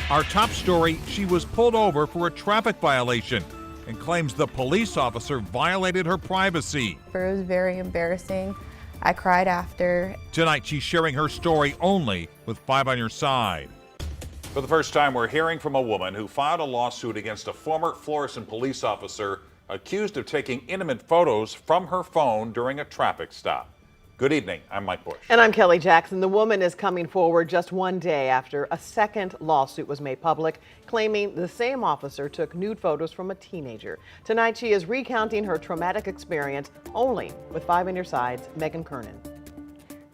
Our top story, she was pulled over for a traffic violation and claims the police officer violated her privacy. It was very embarrassing. I cried after. Tonight, she's sharing her story only with 5 on Your Side. For the first time, we're hearing from a woman who filed a lawsuit against a former Florissant police officer accused of taking intimate photos from her phone during a traffic stop. Good evening, I'm Mike Bush. And I'm Kelly Jackson. The woman is coming forward just one day after a second lawsuit was made public, claiming the same officer took nude photos from a teenager. Tonight, she is recounting her traumatic experience only with 5 on Your Side's Megan Kernan.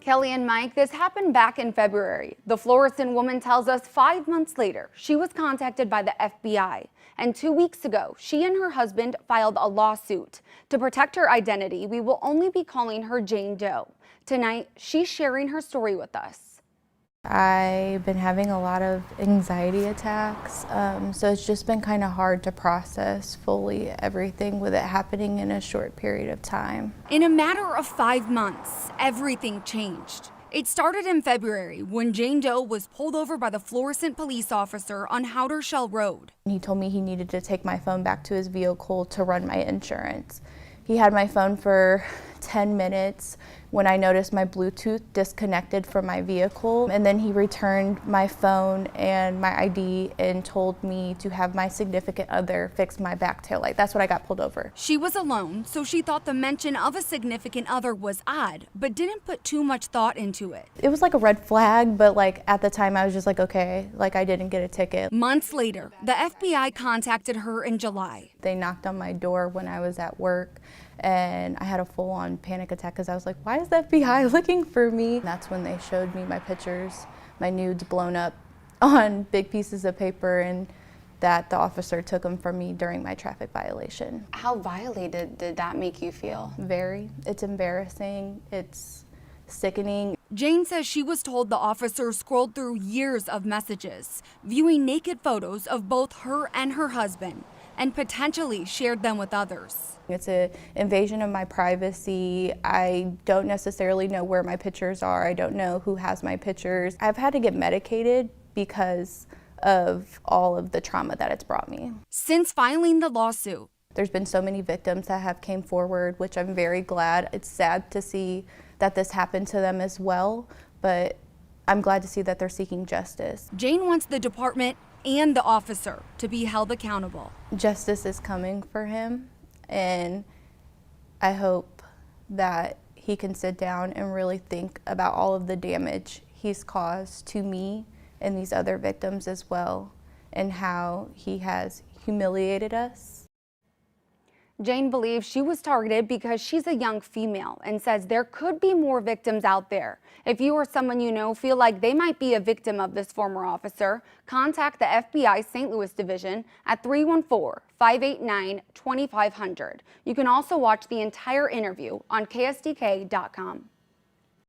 Kelly and Mike, this happened back in February. The Florissant woman tells us 5 months later, she was contacted by the FBI. And 2 weeks ago, she and her husband filed a lawsuit. To protect her identity, we will only be calling her Jane Doe. Tonight, she's sharing her story with us. I've been having a lot of anxiety attacks, so it's just been kind of hard to process fully everything with it happening in a short period of time. In a matter of 5 months, everything changed. It started in February when Jane Doe was pulled over by the Florissant police officer on Howdershell Road. He told me he needed to take my phone back to his vehicle to run my insurance. He had my phone for 10 minutes when I noticed my Bluetooth disconnected from my vehicle, and then he returned my phone and my ID and told me to have my significant other fix my back taillight. That's what I got pulled over. She was alone, so she thought the mention of a significant other was odd, but didn't put too much thought into it. It was like a red flag, but like at the time I was just like, okay, like I didn't get a ticket. Months later, the FBI contacted her in July. They knocked on my door when I was at work, and I had a full-on panic attack because I was like, why is the FBI looking for me? And that's when they showed me my pictures, my nudes blown up on big pieces of paper, and that the officer took them from me during my traffic violation. How violated did that make you feel? Very. It's embarrassing. It's sickening. Jane says she was told the officer scrolled through years of messages, viewing naked photos of both her and her husband, and potentially shared them with others. It's an invasion of my privacy. I don't necessarily know where my pictures are. I don't know who has my pictures. I've had to get medicated because of all of the trauma that it's brought me. Since filing the lawsuit, there's been so many victims that have came forward, which I'm very glad. It's sad to see that this happened to them as well, but I'm glad to see that they're seeking justice. Jane wants the department and the officer to be held accountable. Justice is coming for him, and I hope that he can sit down and really think about all of the damage he's caused to me and these other victims as well, and how he has humiliated us. Jane believes she was targeted because she's a young female and says there could be more victims out there. If you or someone you know feel like they might be a victim of this former officer, contact the FBI St. Louis Division at 314-589-2500. You can also watch the entire interview on KSDK.com.